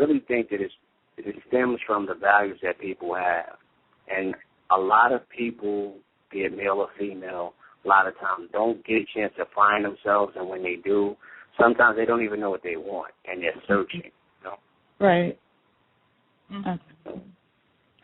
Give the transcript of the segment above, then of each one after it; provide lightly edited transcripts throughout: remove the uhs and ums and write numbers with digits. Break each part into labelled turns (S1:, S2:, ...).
S1: really think that it stems from the values that people have. And a lot of people, be it male or female, a lot of times don't get a chance to find themselves, and when they do, sometimes they don't even know what they want, and they're searching. You know?
S2: Right.
S3: Mm-hmm.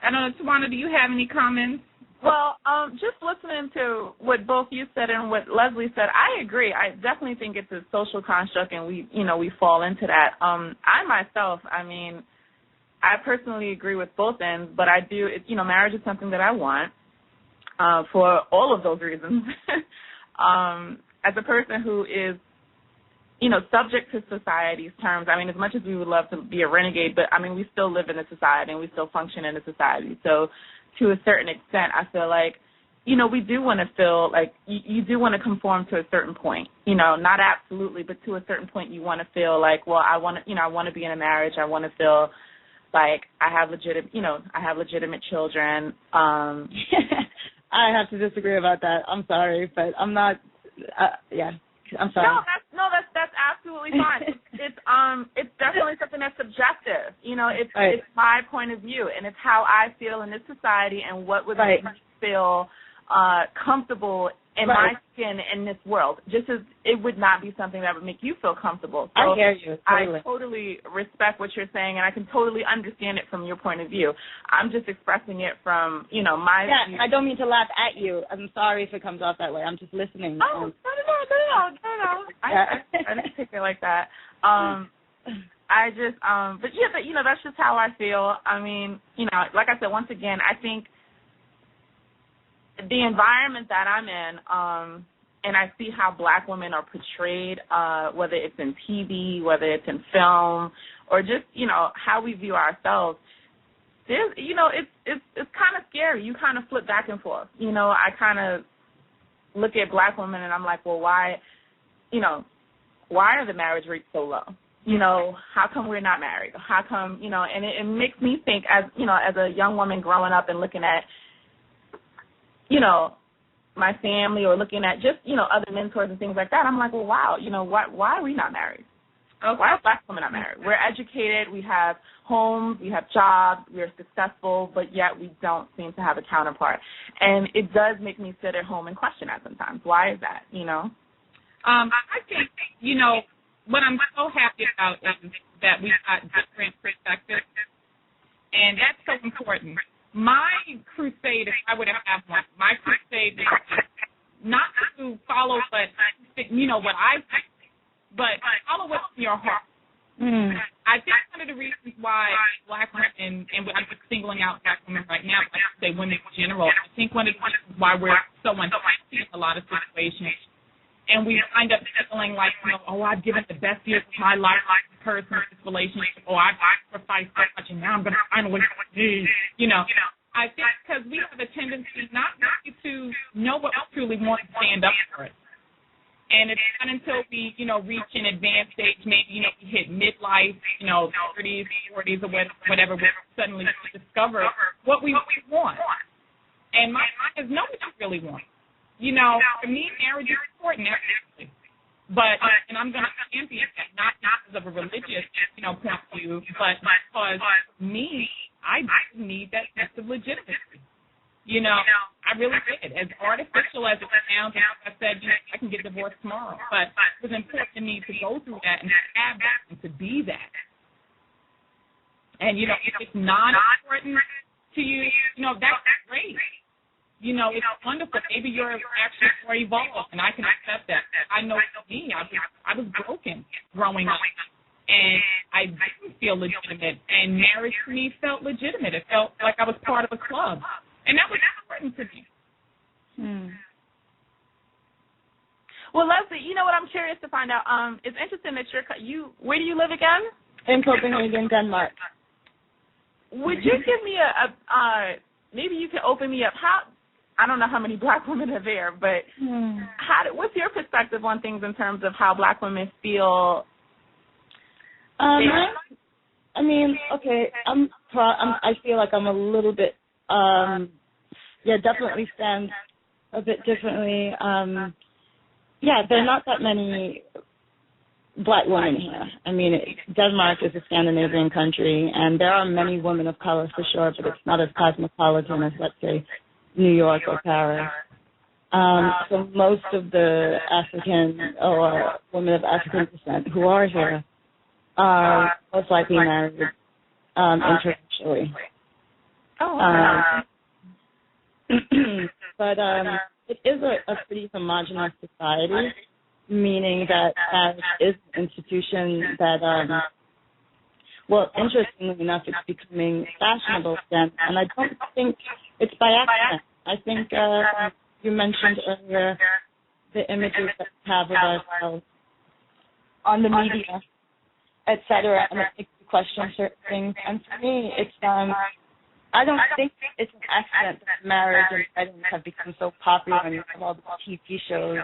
S3: I don't know, Tawana, do you have any comments?
S4: Well, just listening to what both you said and what Leslie said, I agree. I definitely think it's a social construct, and we fall into that. I myself, I personally agree with both ends, but I do. Marriage is something that I want for all of those reasons. As a person who is, subject to society's terms. As much as we would love to be a renegade, but we still live in a society and we still function in a society. So, to a certain extent, I feel like, we do want to feel like you do want to conform to a certain point. Not absolutely, but to a certain point, you want to feel like, well, I want to be in a marriage. I want to feel like I have legitimate children.
S2: I have to disagree about that. I'm sorry, but I'm not. I'm sorry.
S4: That's absolutely fine. It's definitely something that's subjective. It's my point of view, and it's how I feel in this society, and what would make me feel comfortable in my skin in this world. Just as it would not be something that would make you feel comfortable. So
S2: I hear you. Totally.
S4: I totally respect what you're saying, and I can totally understand it from your point of view. I'm just expressing it from my view.
S2: I don't mean to laugh at you. I'm sorry if it comes off that way. I'm just listening.
S4: Oh, no. I didn't take it like that. I just, but that's just how I feel. Like I said, once again, I think the environment that I'm in, and I see how black women are portrayed, whether it's in TV, whether it's in film, or just, how we view ourselves, there's, it's kind of scary. You kind of flip back and forth. I kind of look at black women and I'm like, well, why are the marriage rates so low? How come we're not married? How come, and it makes me think as a young woman growing up and looking at, my family, or looking at just, other mentors and things like that. I'm like, well, wow, why are we not married?
S3: Okay.
S4: Why are black women not married? We're educated, we have homes, we have jobs, we're successful, but yet we don't seem to have a counterpart. And it does make me sit at home and question that sometimes. Why is that,
S3: I think, what I'm so happy about is that we've got different perspectives, and that's so important. My crusade, if I were to have one, my crusade is not to follow what I think, but follow what's in your heart. I think one of the reasons why black women, and I'm just singling out black women right now, I should say women in general, I think one of the reasons why we're so unhappy in a lot of situations, and we wind up feeling like, I've given the best years of my life to this person, this relationship, I've sacrificed so much, and now I'm going to finally do, I think because we have a tendency not to know what we truly want and stand up for it. And it's not until we, reach an advanced stage, maybe, we hit midlife, 30s, 40s, or whatever, we suddenly discover what we want. And my mind is know what you really want. For me, marriage is important, absolutely. But, and I'm going to champion that, not because of a religious, point of view, but because me, I need that sense of legitimacy. I really did. As artificial as it sounds, like I said, I can get divorced tomorrow. But it was important to me to go through that and have that and to be that. And, if it's not important to you, that's great. It's wonderful. Maybe you're actually more evolved, and I can accept that. I know for me, I was broken growing up, and I didn't feel legitimate. And marriage for me felt legitimate. It felt like I was part of a club. And that was important to me.
S4: Well, Leslie, what I'm curious to find out, it's interesting that where do you live again?
S2: In Copenhagen, Denmark.
S4: Would you give me maybe you can open me up, I don't know how many black women are there, but what's your perspective on things in terms of how black women feel?
S2: I feel like I'm a little bit, definitely stand a bit differently. There are not that many Black women here. I mean, Denmark is a Scandinavian country, and there are many women of color for sure, but it's not as cosmopolitan as, let's say, New York or Paris. So most of the African or women of African descent who are here are most likely married interracially. But it is a pretty homogenous society, meaning that marriage is an institution that, well, interestingly enough, it's becoming fashionable again, and I don't think it's by accident. I think you mentioned earlier the images that we have of ourselves on the media, et cetera, and it makes you question certain things. And for me, it's I don't think it's an accident that marriage and weddings have become so popular and you have all the TV shows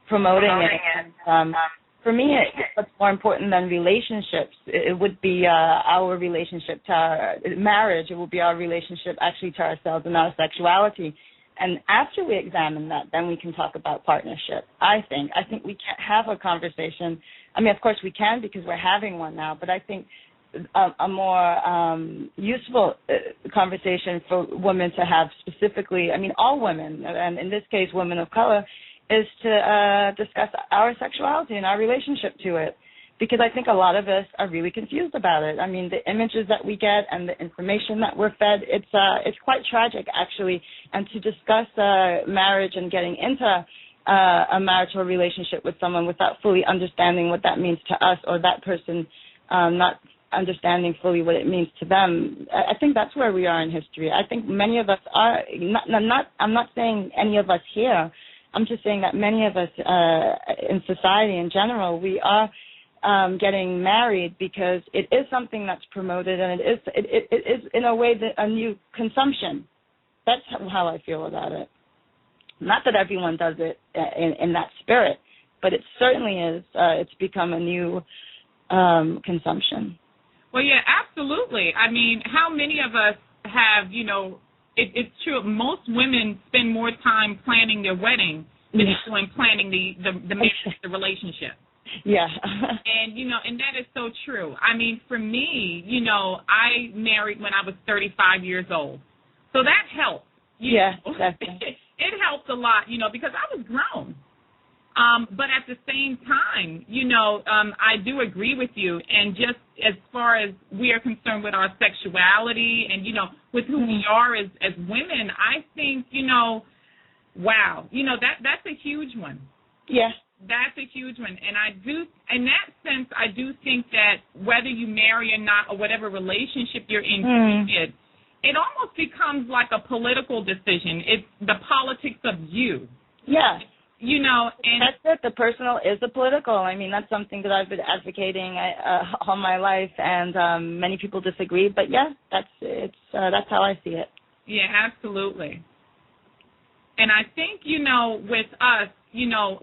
S2: promoting it. And, for me, what's more important than relationships, it would be our relationship to our marriage. It would be our relationship actually to ourselves and our sexuality. And after we examine that, then we can talk about partnership, I think. I think we can't have a conversation. I mean, of course we can because we're having one now, but I think a more useful conversation for women to have specifically, I mean, all women, and in this case women of color, is to discuss our sexuality and our relationship to it, because I think a lot of us are really confused about it. I mean, the images that we get and the information that we're fed, it's quite tragic, actually. And to discuss marriage and getting into a marital relationship with someone without fully understanding what that means to us, or that person not understanding fully what it means to them, I think that's where we are in history. I think many of us are, I'm not saying any of us here, I'm just saying that many of us in society in general, we are getting married because it is something that's promoted, and it is in a way that a new consumption. That's how I feel about it. Not that everyone does it in that spirit, but it certainly is. It's become a new consumption.
S3: Well, yeah, absolutely. I mean, how many of us have, it's true, most women spend more time planning their wedding than doing planning the relationship.
S2: Yeah.
S3: And that is so true. I mean, for me, I married when I was 35 years old. So that helped.
S2: Definitely.
S3: It helped a lot, because I was grown. But at the same time, I do agree with you. And just as far as we are concerned with our sexuality and, with who we are as women, I think, wow, that's a huge one.
S2: Yeah.
S3: That's a huge one. And I do, in that sense, I do think that whether you marry or not, or whatever relationship you're in, it almost becomes like a political decision. It's the politics of you.
S2: Yeah.
S3: And
S2: that's it. The personal is the political. I mean, that's something that I've been advocating all my life, and many people disagree. But yeah, that's how I see it.
S3: Yeah, absolutely. And I think with us,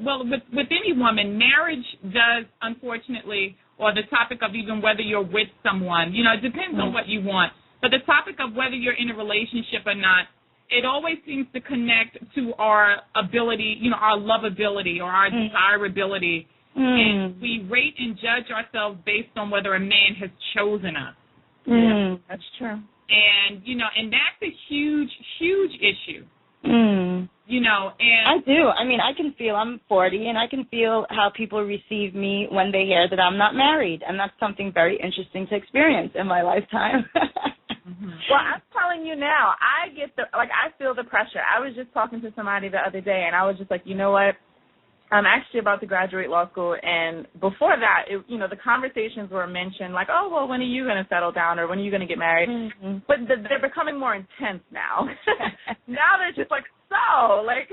S3: well, with any woman, marriage does, unfortunately, or the topic of even whether you're with someone, it depends on what you want. But the topic of whether you're in a relationship or not, it always seems to connect to our ability, our lovability or our desirability. And we rate and judge ourselves based on whether a man has chosen us.
S2: That's true.
S3: And, and that's a huge, huge issue. And
S2: I do. I mean, I can feel I'm 40, and I can feel how people receive me when they hear that I'm not married, and that's something very interesting to experience in my lifetime.
S4: Well, I'm telling you now, I feel the pressure. I was just talking to somebody the other day, and I was just like, you know what? I'm actually about to graduate law school, and before that, the conversations were mentioned, like, oh, well, when are you going to settle down, or when are you going to get married? But they're becoming more intense now. Now they're just like, so, like.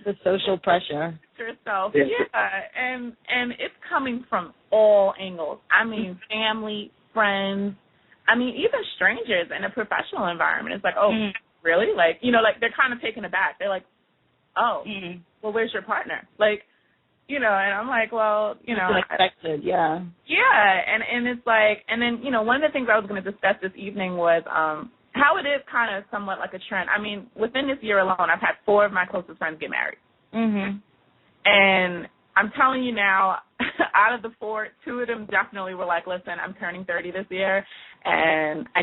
S2: The social pressure.
S4: Yourself. Yeah, and it's coming from all angles. I mean, family, friends, I mean, even strangers in a professional environment. It's like, oh, really? Like, like they're kind of taken aback. They're like, oh, well, where's your partner? Like, and I'm like, well,
S2: It's unexpected, yeah.
S4: Yeah, and it's like, and then, one of the things I was going to discuss this evening was how it is kind of somewhat like a trend. I mean, within this year alone, I've had 4 of my closest friends get married. And I'm telling you now, out of the four, two of them definitely were like, listen, I'm turning 30 this year, and I